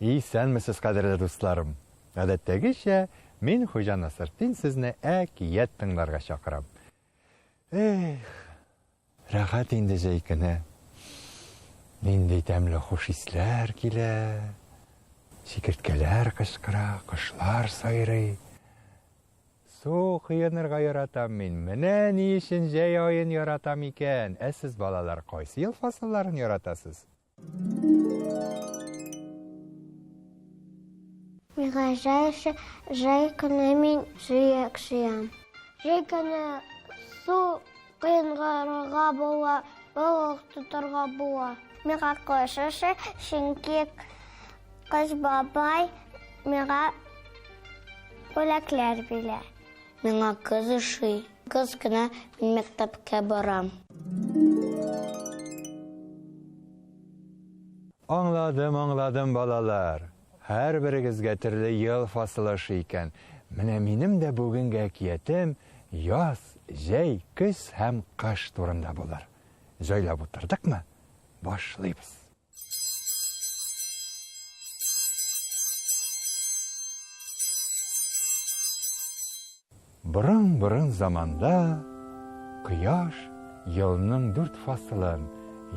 Исәнмесез, кадерле дусларым. Гадәттәгечә, мин Хуҗа Насретдин сезне әкият тыңларга чакырам. Рәхәт инде җәй көне. Нинди тәмле хуш исләр килә. Чикерткәләр кычкыра, кошлар сайрый. Су кыенырга яратам мин. Менә ни өчен җәй аен яратам икән. Ә сез, балалар, кайсы ел фасылларын яратасыз? Миңа җәй көне мин җыек җыям. Җәй көне су кыенгарга була, балык тотарга була. Миңа кыш чөнки кыш бабай миңа бүләкләр бирә. Миңа кыз ошый. Кыз кына мин мәктәпкә барам. Аңладым, балалар. Һәр берегезгә төрле ел фасылы икән. Менә минем дә бүгенге әкиятем яз, җәй, көз һәм кыш турында булыр. Җайлап утырдыкмы? Башлыйбыз. Борын заманда Кояш елның 4 фасылын,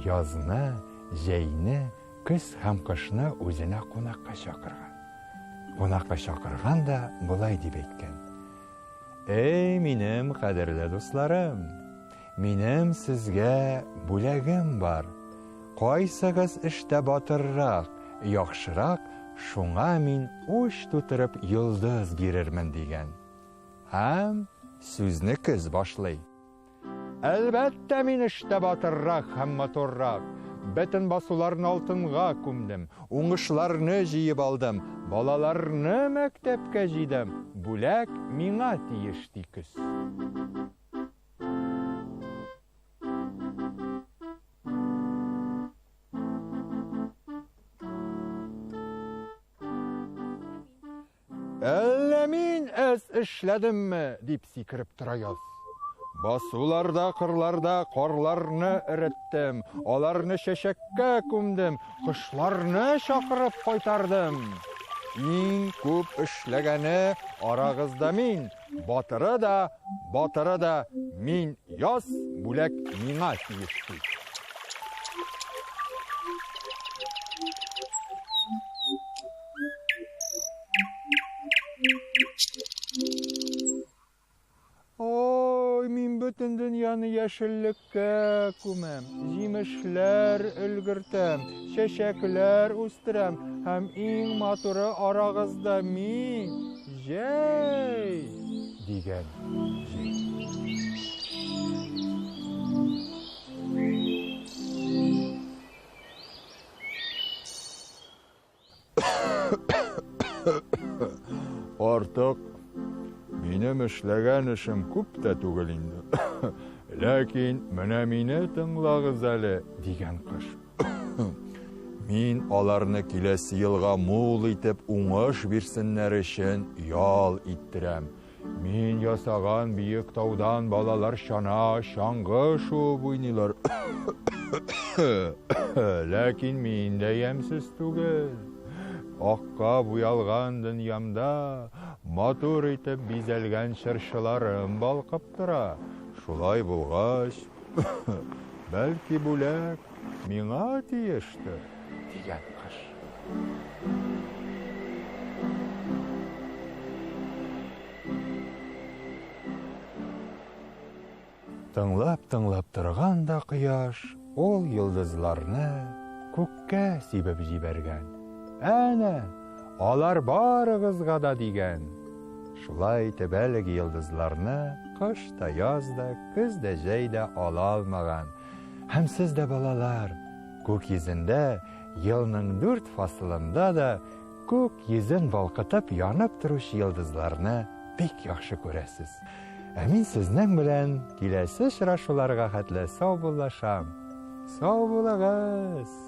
язны, җәйне, көз һәм кышны үзенә кунакка чакырган. Кунакка чакырган да булай дип әйткән. Эй, минем кадерле дусларым, минем сезгә бүләгем бар. Кайсыгыз эштә батыррак, яхшырак, шуңа мин уч тутырып йолдыз бирермен дигән. Һәм сүзне көз башлый. Әлбәттә, мин эштә батыррак һәм матуррак. Бөтен басуларны алтынга күмдем, уңышларны җыеп алдым, балаларны мәктәпкә җыйдым. Бүләк миңа тиеш ди көз. Әллә мин эшләдемме дип сикереп тора яз. Басуларда, кырларда карларны эреттем, аларны чәчәккә күмдем, кошларны чакырып кайтардым. Иң күп эшләгәне арагызда мин, батыры да мин, яз, бүләк миңа тиеш ди. Мин бөтен дөньяны яшеллеккә күмәм, җимешләр өлгертәм, чәчәкләр үстерәм, һәм иң матуры арагызда мин, җәй, дигән җәй. Артык минем эшләгән эшем күп тә түгел инде. Ләкин менә мине тыңлагыз әле, дигән кыш. Мин аларны киләсе елга мул итеп уңыш бирсеннәр өчен ял иттерәм. Мин ясаган биек таудан балалар чана, чаңгы шуып уйныйлар. Ләкин мин дә ямьсез түгел. Акка буялган дөньямда матур итеп бизәлгән чыршыларым балкып тора. Шулай булгач, бәлки бүләк миңа тиештер, дигән кыш. Тыңлап торган да кояш, ул йолдызларны күккә сибеп җибәргән. Әнә, алар барыгызга да дигән. Шулай итеп әлеге йолдызларны кыш та, яз да, көз дә, җәй дә ала алмаган. Һәм сез дә, балалар, күк йөзендә, елның 4 фасылында да күк йөзен балкытып янып торучы йолдызларны бик яхшы күрәсез. Ә мин сезнең белән киләсе очрашуларга хәтле сау булашам. Сау булыгыз!